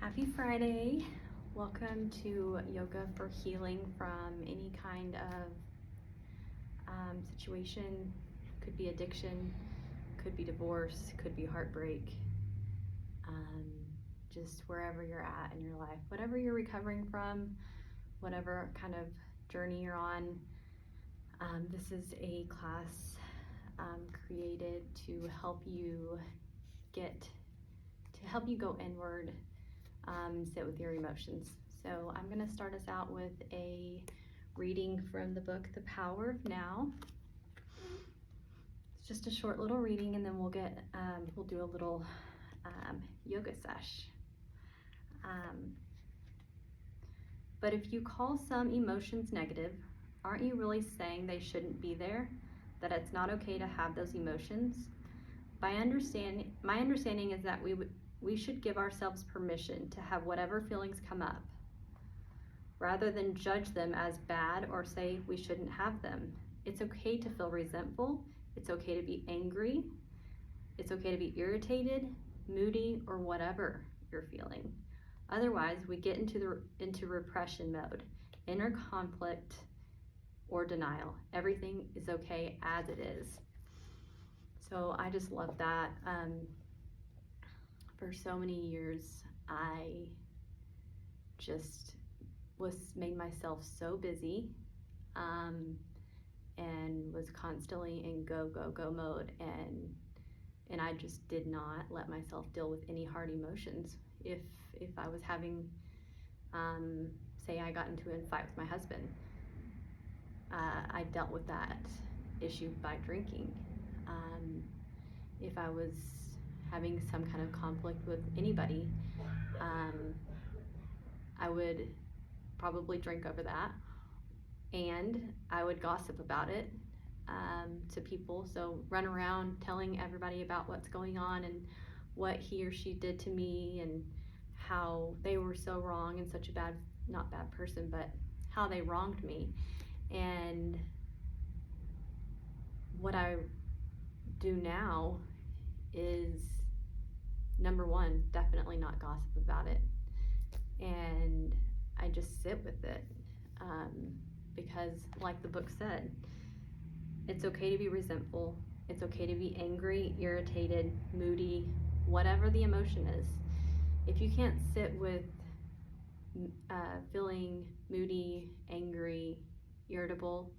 Happy Friday. Welcome to Yoga for Healing from any kind of situation. Could be addiction, could be divorce, could be heartbreak. Just wherever you're at in your life, whatever you're recovering from, whatever kind of journey you're on. This is a class created to help you go inward, sit with your emotions. So I'm going to start us out with a reading from the book, The Power of Now. It's just a short little reading, and then we'll do a little yoga sesh. But if you call some emotions negative, aren't you really saying they shouldn't be there? That it's not okay to have those emotions? My understanding is that we should give ourselves permission to have whatever feelings come up, rather than judge them as bad or say we shouldn't have them. It's okay to feel resentful. It's okay to be angry. It's okay to be irritated, moody, or whatever you're feeling. Otherwise, we get into repression mode, inner conflict, or denial. Everything is okay as it is. So I just love that. For so many years, I just made myself so busy and was constantly in go mode, and I just did not let myself deal with any hard emotions. If I was having, say I got into a fight with my husband, I dealt with that issue by drinking. If I was having some kind of conflict with anybody, I would probably drink over that, and I would gossip about it to people. So run around telling everybody about what's going on and what he or she did to me and how they were so wrong and such a not bad person, but how they wronged me. And what I do now is, number one, definitely not gossip about it. And I just sit with it because, like the book said, it's okay to be resentful. It's okay to be angry, irritated, moody, whatever the emotion is. If you can't sit with feeling moody, angry, irritable,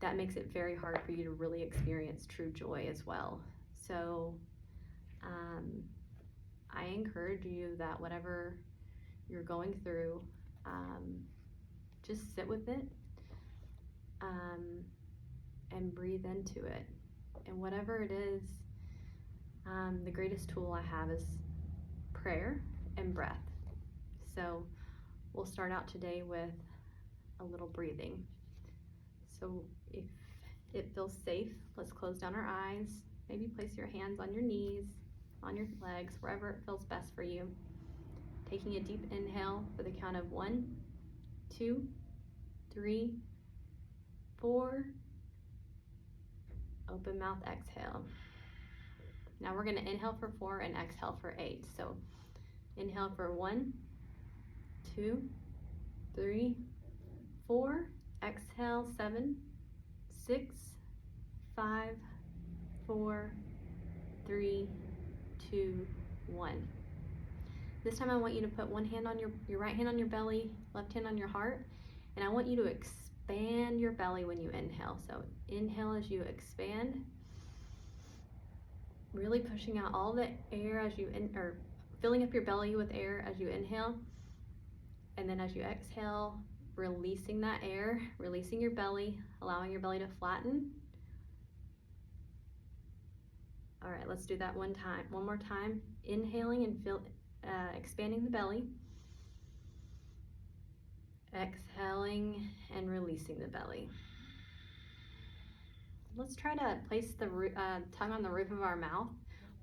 that makes it very hard for you to really experience true joy as well. So I encourage you that whatever you're going through, just sit with it and breathe into it. And whatever it is, the greatest tool I have is prayer and breath. So we'll start out today with a little breathing. So if it feels safe, let's close down our eyes. Maybe place your hands on your knees, on your legs, wherever it feels best for you. Taking a deep inhale for the count of 1, 2, 3, 4. Open mouth, exhale. Now we're going to inhale for 4 and exhale for 8. So inhale for 1, 2, 3, 4. Exhale, 7, 6, 5, 4, 3, 2, 1. This time I want you to put one hand on your right hand on your belly, left hand on your heart, and I want you to expand your belly when you inhale. So inhale as you expand, really pushing out all the air as you or filling up your belly with air as you inhale, and then as you exhale, releasing that air, releasing your belly, allowing your belly to flatten. All right, let's do that one more time. Inhaling and expanding the belly. Exhaling and releasing the belly. Let's try to place the tongue on the roof of our mouth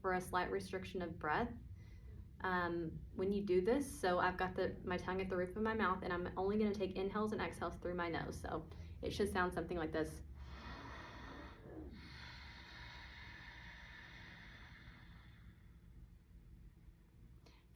for a slight restriction of breath. When you do this, so I've got my tongue at the roof of my mouth, and I'm only going to take inhales and exhales through my nose. So it should sound something like this.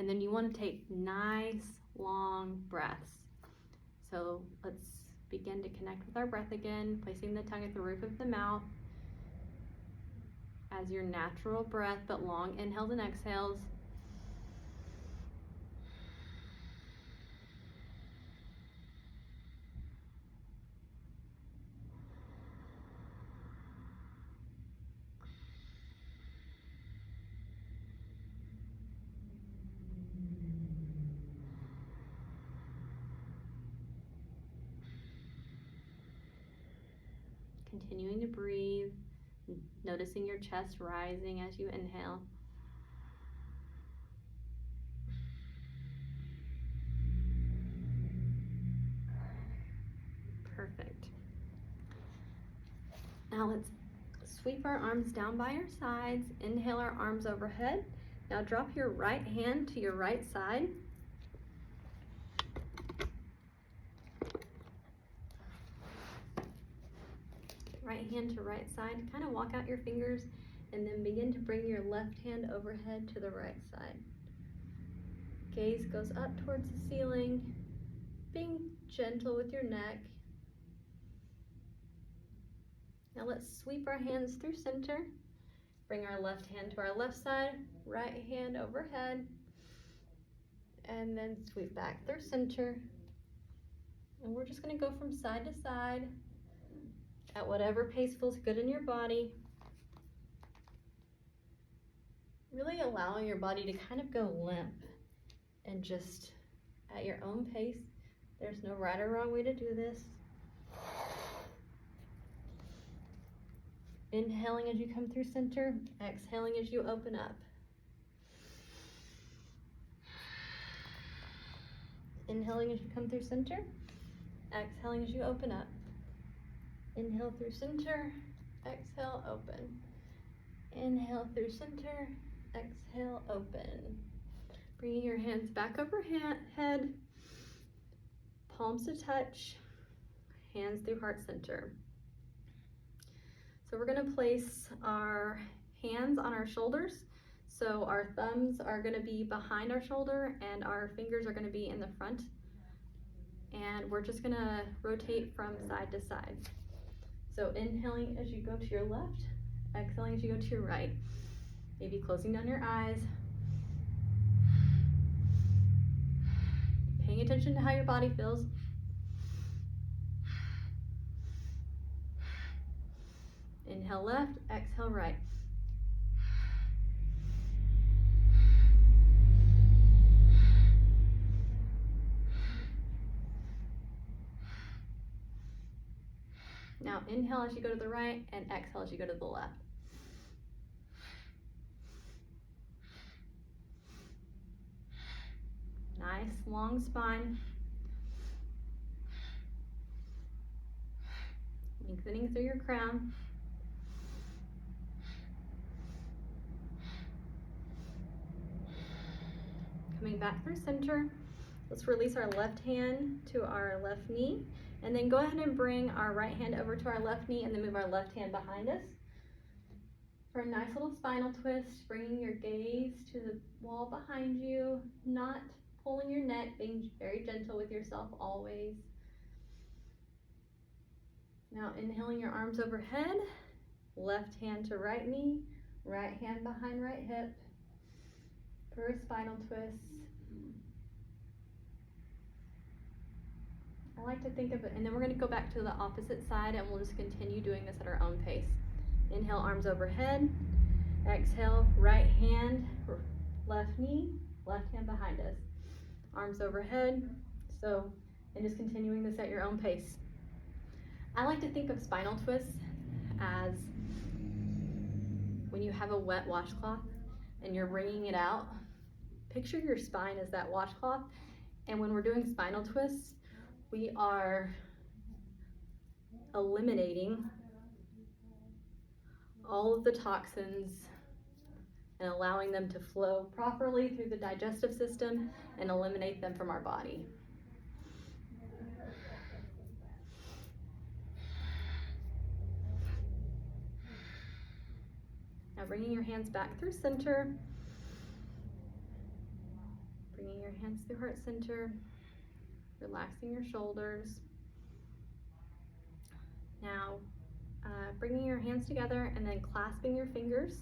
And then you want to take nice, long breaths. So let's begin to connect with our breath again, placing the tongue at the roof of the mouth as your natural breath, but long inhales and exhales. Continuing to breathe, noticing your chest rising as you inhale. Perfect. Now let's sweep our arms down by our sides. Inhale our arms overhead. Now drop your right hand to your right side. Right hand to right side. Kind of walk out your fingers and then begin to bring your left hand overhead to the right side. Gaze goes up towards the ceiling, being gentle with your neck. Now let's sweep our hands through center. Bring our left hand to our left side, right hand overhead, and then sweep back through center. And we're just going to go from side to side at whatever pace feels good in your body. Really allowing your body to kind of go limp and just at your own pace. There's no right or wrong way to do this. Inhaling as you come through center, exhaling as you open up. Inhaling as you come through center, exhaling as you open up. Inhale through center, exhale, open. Inhale through center, exhale, open. Bringing your hands back over head, palms to touch, hands through heart center. So we're going to place our hands on our shoulders. So our thumbs are going to be behind our shoulder and our fingers are going to be in the front. And we're just going to rotate from side to side. So inhaling as you go to your left, exhaling as you go to your right. Maybe closing down your eyes. Paying attention to how your body feels. Inhale left, exhale right. Now inhale as you go to the right and exhale as you go to the left. Nice long spine. Lengthening through your crown. Coming back through center. Let's release our left hand to our left knee. And then go ahead and bring our right hand over to our left knee and then move our left hand behind us. For a nice little spinal twist, bringing your gaze to the wall behind you, not pulling your neck, being very gentle with yourself always. Now inhaling your arms overhead, left hand to right knee, right hand behind right hip for a spinal twist. I like to think of it, and then we're going to go back to the opposite side and we'll just continue doing this at our own pace. Inhale, arms overhead. Exhale, right hand, left knee, left hand behind us. Arms overhead. And just continuing this at your own pace. I like to think of spinal twists as when you have a wet washcloth and you're wringing it out. Picture your spine as that washcloth, and when we're doing spinal twists, we are eliminating all of the toxins and allowing them to flow properly through the digestive system and eliminate them from our body. Now bringing your hands back through center. hands through heart center, relaxing your shoulders. Now, bringing your hands together and then clasping your fingers,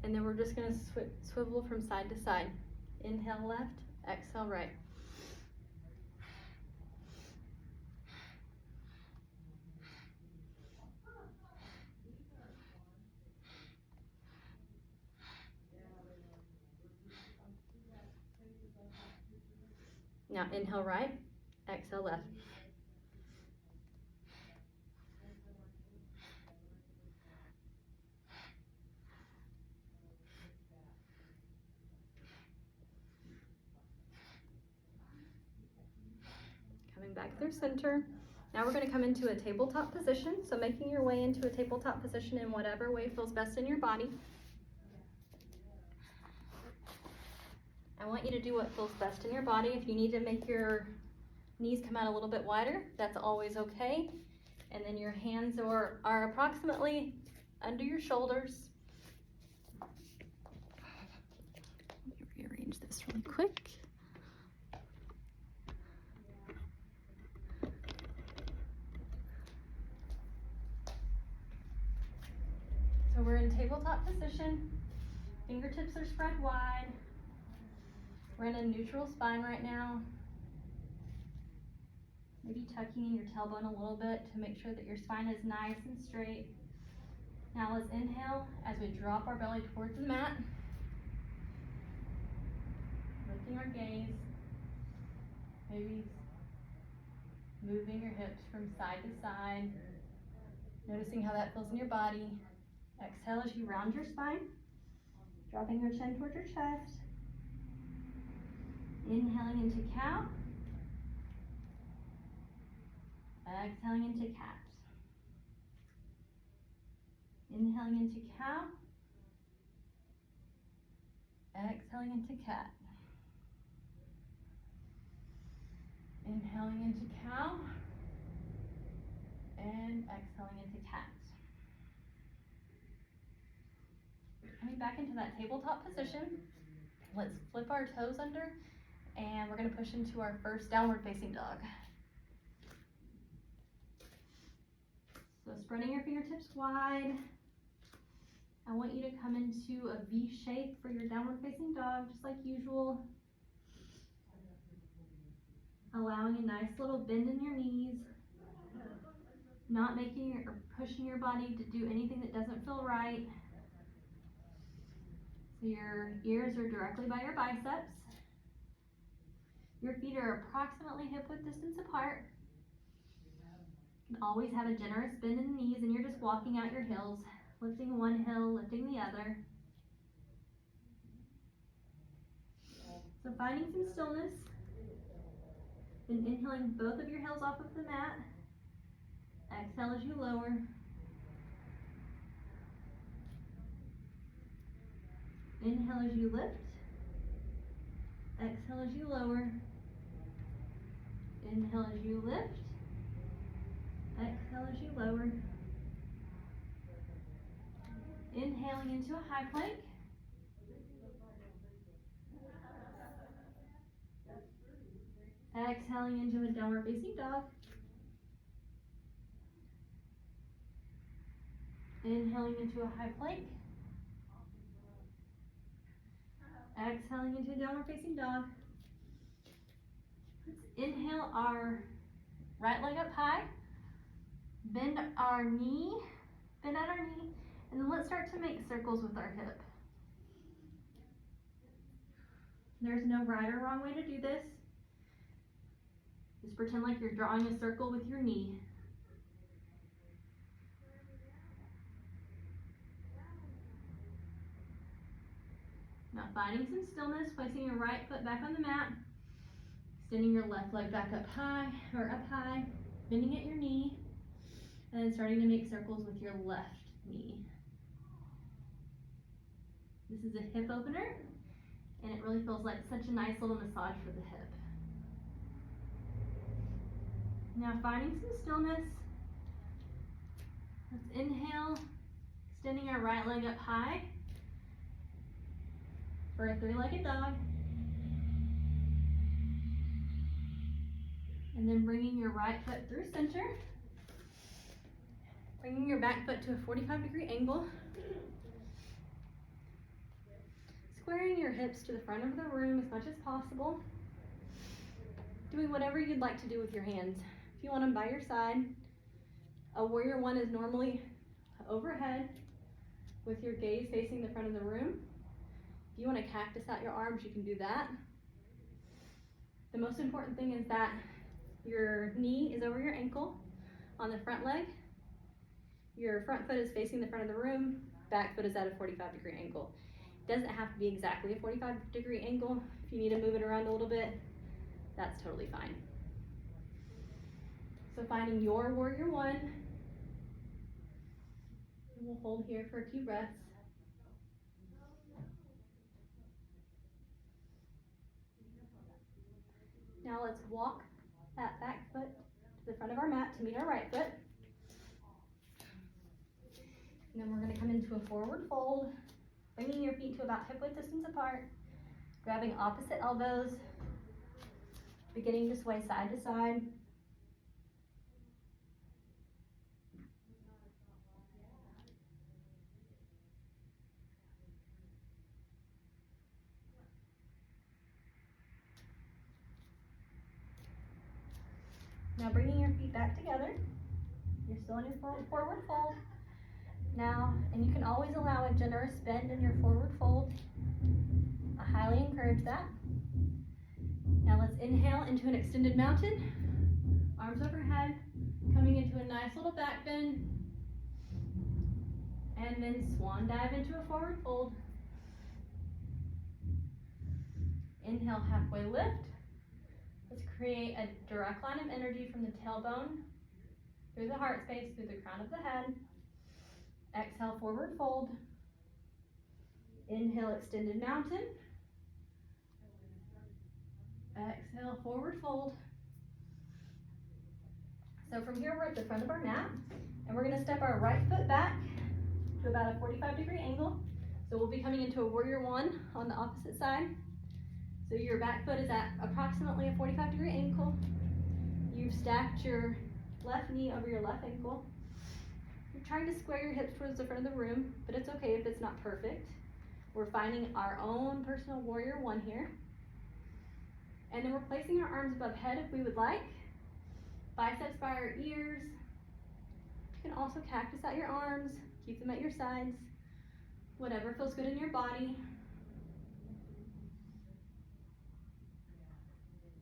and then we're just going to swivel from side to side. Inhale left, exhale right. Now inhale right, exhale left. Coming back through center. Now we're going to come into a tabletop position. So making your way into a tabletop position in whatever way feels best in your body. I want you to do what feels best in your body. If you need to make your knees come out a little bit wider, that's always okay. And then your hands are approximately under your shoulders. Let me rearrange this really quick. So we're in tabletop position. Fingertips are spread wide. We're in a neutral spine right now. Maybe tucking in your tailbone a little bit to make sure that your spine is nice and straight. Now let's inhale as we drop our belly towards the mat. Lifting our gaze. Maybe moving your hips from side to side. Noticing how that feels in your body. Exhale as you round your spine. Dropping your chin towards your chest. Inhaling into cow. Exhaling into cat. Inhaling into cow. Exhaling into cat. Inhaling into cow. And exhaling into cat. Coming back into that tabletop position. Let's flip our toes under, and we're going to push into our first downward facing dog. So spreading your fingertips wide. I want you to come into a V shape for your downward facing dog, just like usual. Allowing a nice little bend in your knees. Not making or pushing your body to do anything that doesn't feel right. So your ears are directly by your biceps. Your feet are approximately hip width distance apart. You can always have a generous bend in the knees, and you're just walking out your heels, lifting one heel, lifting the other. So finding some stillness, and inhaling both of your heels off of the mat. Exhale as you lower. Inhale as you lift. Exhale as you lower. Inhale as you lift. Exhale as you lower. Inhaling into a high plank. Exhaling into a downward facing dog. Inhaling into a high plank. Exhaling into a downward facing dog. Let's inhale our right leg up high. Bend our knee, bend at our knee, and then let's start to make circles with our hip. There's no right or wrong way to do this. Just pretend like you're drawing a circle with your knee. Now finding some stillness, placing your right foot back on the mat, extending your left leg back up high, bending at your knee, and then starting to make circles with your left knee. This is a hip opener, and it really feels like such a nice little massage for the hip. Now finding some stillness, let's inhale, extending our right leg up high for a three-legged dog. And then bringing your right foot through center. Bringing your back foot to a 45-degree angle. Squaring your hips to the front of the room as much as possible. Doing whatever you'd like to do with your hands. If you want them by your side, a warrior one is normally overhead with your gaze facing the front of the room. If you want to cactus out your arms, you can do that. The most important thing is that your knee is over your ankle on the front leg. Your front foot is facing the front of the room, back foot is at a 45-degree angle. It doesn't have to be exactly a 45-degree angle. If you need to move it around a little bit, that's totally fine. So finding your warrior one, and we'll hold here for a few breaths. Now let's walk that back foot to the front of our mat to meet our right foot. And then we're going to come into a forward fold, bringing your feet to about hip width distance apart, grabbing opposite elbows, beginning to sway side to side. Now bringing your feet back together. You're still in your forward fold. Now, and you can always allow a generous bend in your forward fold. I highly encourage that. Now let's inhale into an extended mountain. Arms overhead, coming into a nice little back bend. And then swan dive into a forward fold. Inhale, halfway lift. Let's create a direct line of energy from the tailbone through the heart space, through the crown of the head. Exhale, forward fold. Inhale, extended mountain. Exhale, forward fold. So from here, we're at the front of our mat, and we're going to step our right foot back to about a 45-degree angle. So we'll be coming into a warrior one on the opposite side. So your back foot is at approximately a 45-degree angle. You've stacked your left knee over your left ankle. You're trying to square your hips towards the front of the room, but it's okay if it's not perfect. We're finding our own personal warrior one here. And then we're placing our arms above head if we would like. Biceps by our ears. You can also cactus out your arms, keep them at your sides. Whatever feels good in your body.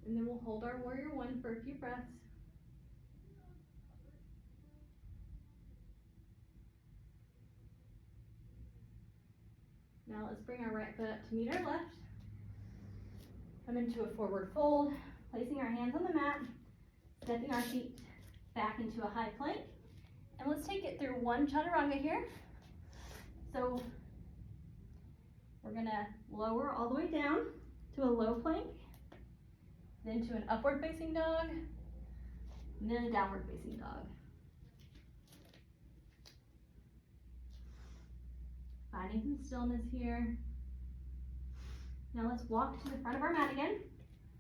And then we'll hold our warrior one for a few breaths. Now let's bring our right foot up to meet our left. Come into a forward fold, placing our hands on the mat, stepping our feet back into a high plank. And let's take it through one chaturanga here. So we're gonna lower all the way down to a low plank, then to an upward facing dog, and then a downward facing dog. Finding some stillness here. Now let's walk to the front of our mat again.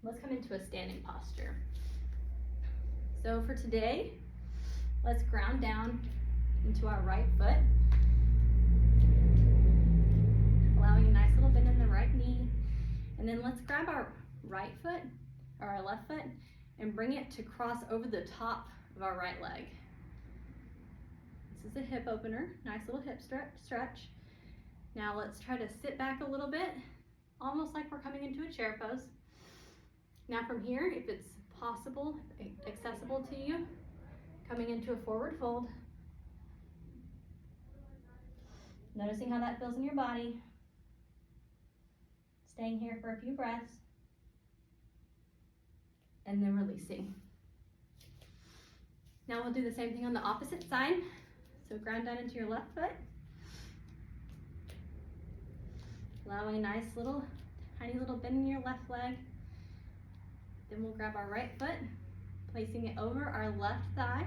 Let's come into a standing posture. So for today, let's ground down into our right foot, allowing a nice little bend in the right knee. And then let's grab our right foot, or our left foot, and bring it to cross over the top of our right leg. This is a hip opener, nice little hip stretch. Now let's try to sit back a little bit, almost like we're coming into a chair pose. Now from here, if it's possible, accessible to you, coming into a forward fold. Noticing how that feels in your body. Staying here for a few breaths. And then releasing. Now we'll do the same thing on the opposite side. So ground down into your left foot. Allowing a nice little, tiny little bend in your left leg. Then we'll grab our right foot, placing it over our left thigh,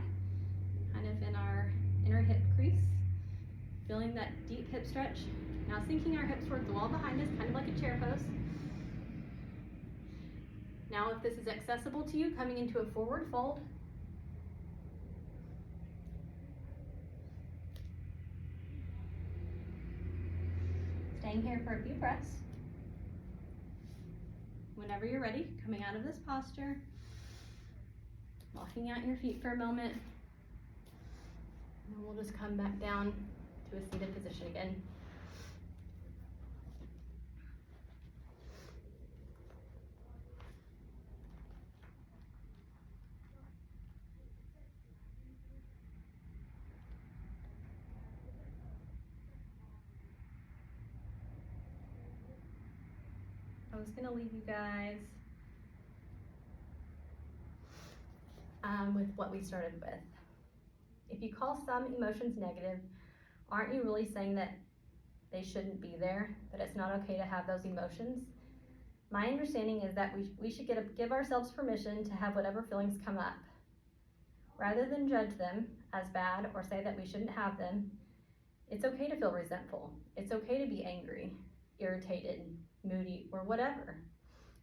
kind of in our inner hip crease. Feeling that deep hip stretch. Now sinking our hips towards the wall behind us, kind of like a chair pose. Now if this is accessible to you, coming into a forward fold. Staying here for a few breaths. Whenever you're ready, coming out of this posture, walking out your feet for a moment, and we'll just come back down to a seated position again. I was gonna leave you guys with what we started with. If you call some emotions negative, aren't you really saying that they shouldn't be there, that it's not okay to have those emotions? My understanding is that we should give ourselves permission to have whatever feelings come up. Rather than judge them as bad or say that we shouldn't have them, it's okay to feel resentful. It's okay to be angry, irritated, moody, or whatever.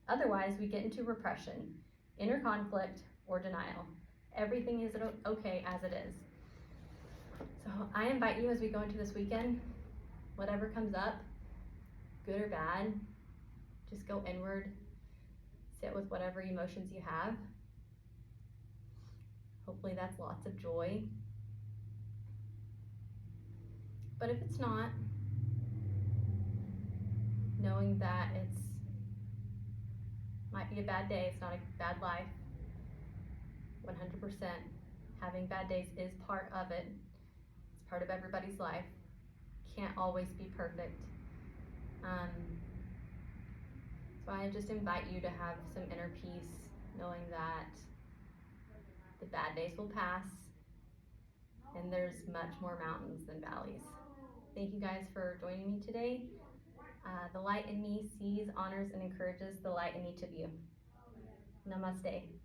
Otherwise, we get into repression, inner conflict, or denial. Everything is okay as it is. So I invite you as we go into this weekend, whatever comes up, good or bad, just go inward, sit with whatever emotions you have. Hopefully that's lots of joy. But if it's not, knowing that it's might be a bad day, it's not a bad life, 100%. Having bad days is part of it. It's part of everybody's life. Can't always be perfect. So I just invite you to have some inner peace, knowing that the bad days will pass and there's much more mountains than valleys. Thank you guys for joining me today. The light in me sees, honors, and encourages the light in each of you. Namaste.